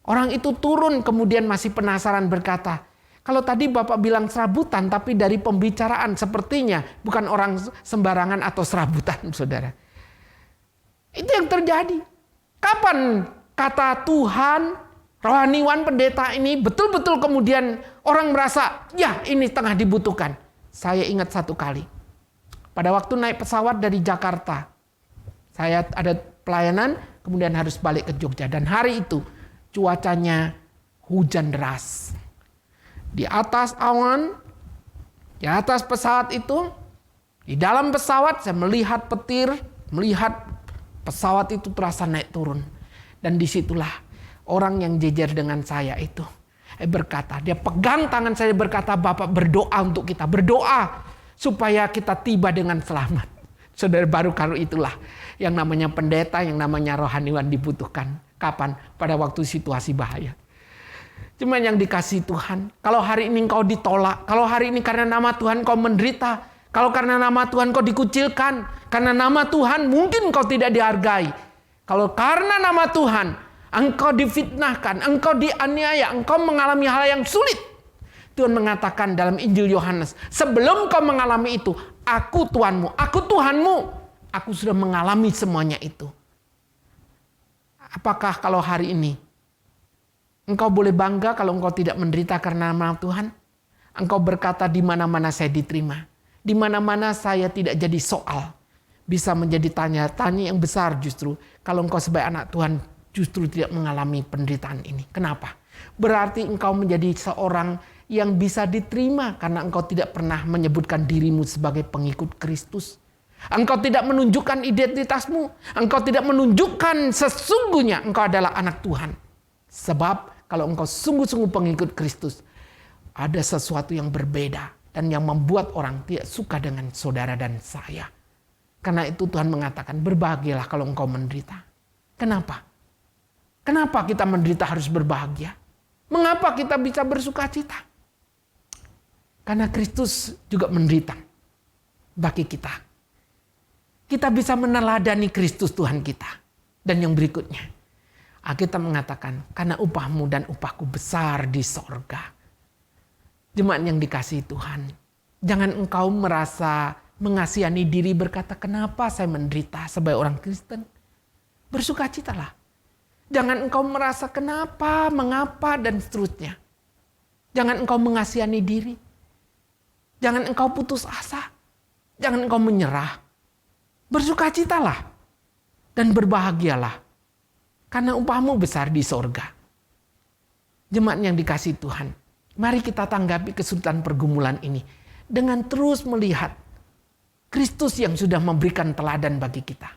orang itu turun kemudian masih penasaran berkata, kalau tadi Bapak bilang serabutan tapi dari pembicaraan sepertinya bukan orang sembarangan atau serabutan, saudara. Itu yang terjadi. Kapan kata Tuhan, rohaniwan pendeta ini betul-betul kemudian orang merasa, ya ini tengah dibutuhkan. Saya ingat satu kali. Pada waktu naik pesawat dari Jakarta, saya ada pelayanan, kemudian harus balik ke Jogja. Dan hari itu cuacanya hujan deras. Di atas awan, di atas pesawat itu, di dalam pesawat saya melihat petir, melihat pesawat itu terasa naik turun. Dan disitulah orang yang jejer dengan saya itu berkata, dia pegang tangan saya berkata, Bapak berdoa untuk kita, berdoa supaya kita tiba dengan selamat. Saudara, baru kali itulah yang namanya pendeta, yang namanya rohaniwan dibutuhkan. Kapan? Pada waktu situasi bahaya. Cuman yang dikasih Tuhan, kalau hari ini engkau ditolak, kalau hari ini karena nama Tuhan kau menderita, kalau karena nama Tuhan kau dikucilkan, karena nama Tuhan mungkin kau tidak dihargai. Kalau karena nama Tuhan engkau difitnahkan, engkau dianiaya, engkau mengalami hal yang sulit. Tuhan mengatakan dalam Injil Yohanes, sebelum kau mengalami itu, aku Tuhanmu, aku Tuhanmu, aku sudah mengalami semuanya itu. Apakah kalau hari ini engkau boleh bangga kalau engkau tidak menderita karena nama Tuhan? Engkau berkata di mana-mana saya diterima. Di mana-mana saya tidak jadi soal. Bisa menjadi tanya-tanya yang besar justru. Kalau engkau sebagai anak Tuhan justru tidak mengalami penderitaan ini. Kenapa? Berarti engkau menjadi seorang yang bisa diterima karena engkau tidak pernah menyebutkan dirimu sebagai pengikut Kristus. Engkau tidak menunjukkan identitasmu. Engkau tidak menunjukkan sesungguhnya engkau adalah anak Tuhan. Sebab kalau engkau sungguh-sungguh pengikut Kristus, ada sesuatu yang berbeda dan yang membuat orang tidak suka dengan saudara dan saya. Karena itu Tuhan mengatakan, berbahagialah kalau engkau menderita. Kenapa? Kenapa kita menderita harus berbahagia? Mengapa kita bisa bersuka cita? Karena Kristus juga menderita bagi kita. Kita bisa meneladani Kristus Tuhan kita. Dan yang berikutnya, Alkitab mengatakan, karena upahmu dan upahku besar di sorga. Jemaat yang dikasihi Tuhan, jangan engkau merasa mengasihani diri berkata, kenapa saya menderita sebagai orang Kristen? Bersukacitalah. Jangan engkau merasa kenapa, mengapa, dan seterusnya. Jangan engkau mengasihani diri. Jangan engkau putus asa. Jangan engkau menyerah. Bersukacitalah dan berbahagialah karena upahmu besar di sorga. Jemaat yang dikasihi Tuhan, mari kita tanggapi kesulitan pergumulan ini dengan terus melihat Kristus yang sudah memberikan teladan bagi kita.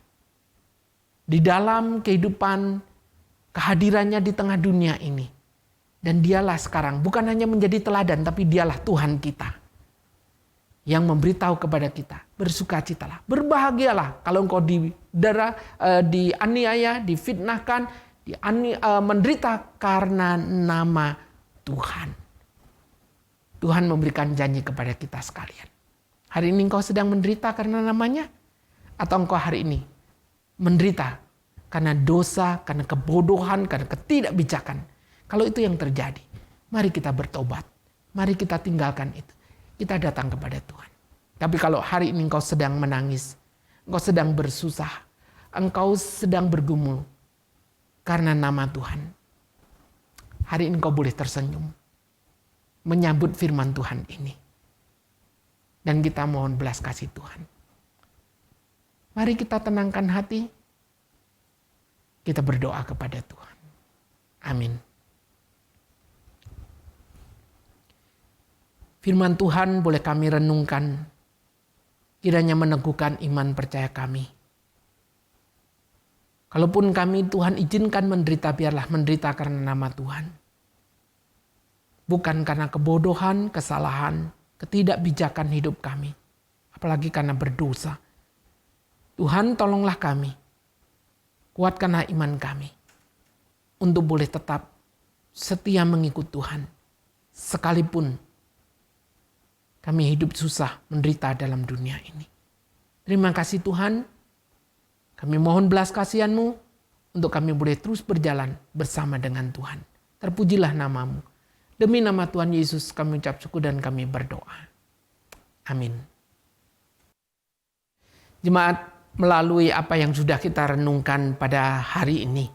di dalam kehidupan kehadirannya di tengah dunia ini. Dan dialah sekarang bukan hanya menjadi teladan, tapi dialah Tuhan kita. Yang memberitahu kepada kita, bersukacitalah, berbahagialah kalau engkau dianiaya, difitnahkan, menderita karena nama Tuhan. Tuhan memberikan janji kepada kita sekalian. Hari ini engkau sedang menderita karena namanya? Atau engkau hari ini menderita karena dosa, karena kebodohan, karena ketidakbijakan? Kalau itu yang terjadi, mari kita bertobat. Mari kita tinggalkan itu. Kita datang kepada Tuhan. Tapi kalau hari ini engkau sedang menangis, engkau sedang bersusah, engkau sedang bergumul karena nama Tuhan, hari ini engkau boleh tersenyum, menyambut firman Tuhan ini. Dan kita mohon belas kasih Tuhan. Mari kita tenangkan hati, kita berdoa kepada Tuhan. Amin. Firman Tuhan boleh kami renungkan, kiranya meneguhkan iman percaya kami. Kalaupun kami Tuhan izinkan menderita, biarlah menderita karena nama Tuhan. Bukan karena kebodohan, kesalahan, ketidakbijakan hidup kami. Apalagi karena berdosa. Tuhan tolonglah kami, kuatkanlah iman kami, untuk boleh tetap setia mengikut Tuhan. Sekalipun kami hidup susah, menderita dalam dunia ini. Terima kasih Tuhan. Kami mohon belas kasihan-Mu untuk kami boleh terus berjalan bersama dengan Tuhan. Terpujilah nama-Mu. Demi nama Tuhan Yesus kami ucap syukur dan kami berdoa. Amin. Jemaat, melalui apa yang sudah kita renungkan pada hari ini,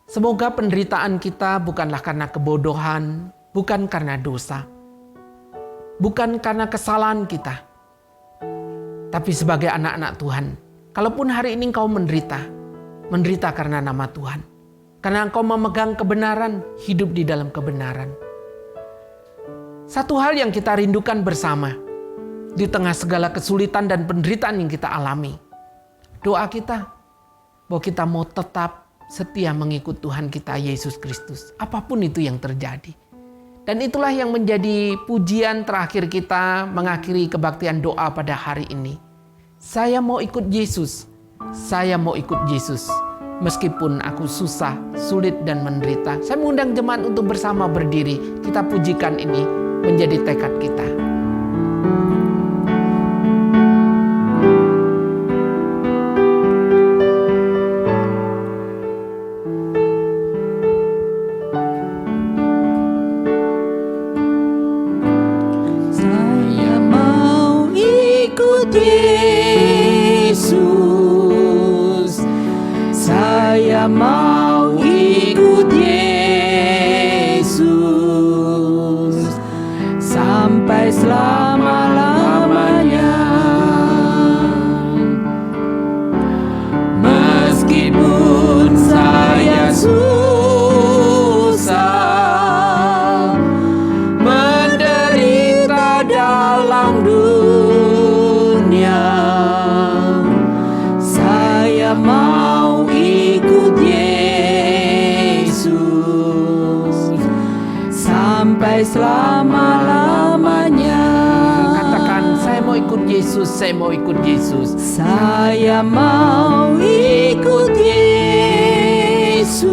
semoga penderitaan kita bukanlah karena kebodohan, bukan karena dosa, bukan karena kesalahan kita. Tapi sebagai anak-anak Tuhan, kalaupun hari ini engkau menderita karena nama Tuhan. Karena engkau memegang kebenaran, hidup di dalam kebenaran. Satu hal yang kita rindukan bersama, di tengah segala kesulitan dan penderitaan yang kita alami. Doa kita, bahwa kita mau tetap setia mengikut Tuhan kita Yesus Kristus. Apapun itu yang terjadi. Dan itulah yang menjadi pujian terakhir kita mengakhiri kebaktian doa pada hari ini. Saya mau ikut Yesus. Saya mau ikut Yesus. Meskipun aku susah, sulit dan menderita. Saya mengundang jemaat untuk bersama berdiri. Kita pujikan ini menjadi tekad kita. Saya mau ikut Yesus sampai selama-lamanya. Meskipun saya susah, menderita dalam dunia, saya mau ikut Yesus sampai selama-lamanya. Katakan, saya mau ikut Yesus, saya mau ikut Yesus. Saya mau ikut Yesus.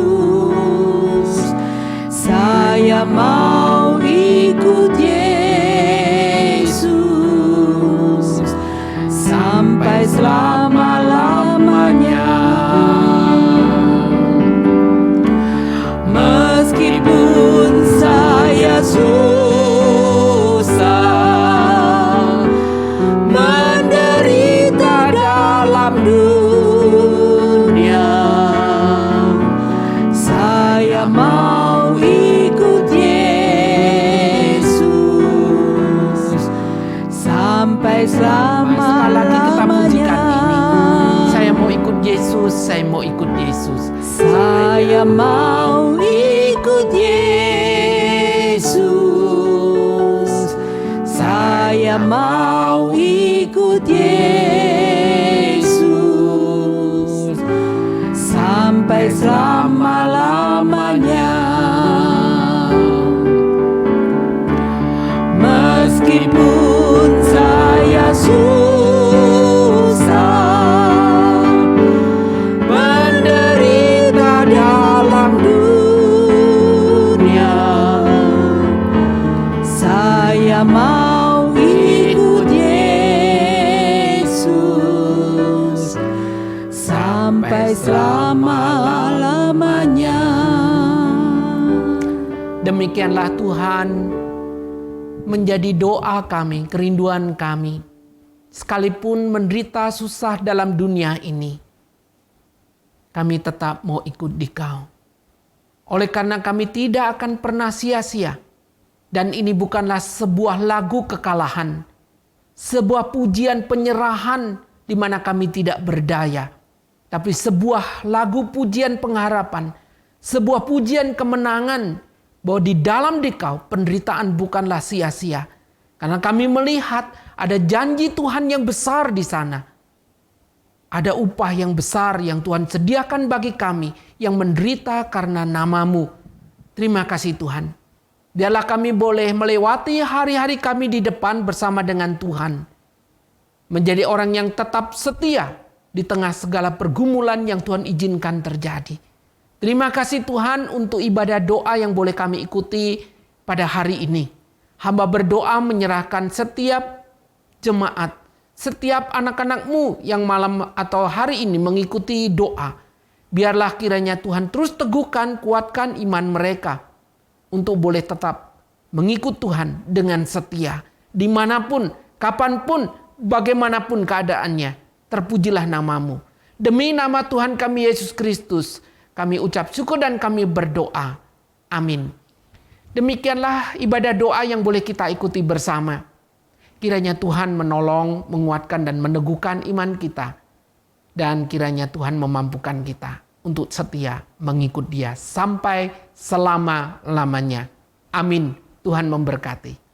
Saya mau ikut Yesus sampai selama-lamanya. Meskipun saya susah, menderita dalam dunia, saya mau ikut Yesus Demikianlah Tuhan menjadi doa kami, kerinduan kami. Sekalipun menderita susah dalam dunia ini, kami tetap mau ikut Dikau. Oleh karena kami tidak akan pernah sia-sia. Dan ini bukanlah sebuah lagu kekalahan, sebuah pujian penyerahan di mana kami tidak berdaya, tapi sebuah lagu pujian pengharapan, sebuah pujian kemenangan bahwa di dalam Dikau penderitaan bukanlah sia-sia. Karena kami melihat ada janji Tuhan yang besar di sana. Ada upah yang besar yang Tuhan sediakan bagi kami yang menderita karena nama-Mu. Terima kasih Tuhan. Biarlah kami boleh melewati hari-hari kami di depan bersama dengan Tuhan. Menjadi orang yang tetap setia di tengah segala pergumulan yang Tuhan izinkan terjadi. Terima kasih Tuhan untuk ibadah doa yang boleh kami ikuti pada hari ini. Hamba berdoa menyerahkan setiap jemaat, setiap anak-anak-Mu yang malam atau hari ini mengikuti doa. Biarlah kiranya Tuhan terus teguhkan, kuatkan iman mereka untuk boleh tetap mengikut Tuhan dengan setia. Dimanapun, kapanpun, bagaimanapun keadaannya, terpujilah nama-Mu. Demi nama Tuhan kami Yesus Kristus, kami ucap syukur dan kami berdoa. Amin. Demikianlah ibadah doa yang boleh kita ikuti bersama. Kiranya Tuhan menolong, menguatkan dan meneguhkan iman kita. Dan kiranya Tuhan memampukan kita untuk setia mengikut Dia sampai selama-lamanya. Amin. Tuhan memberkati.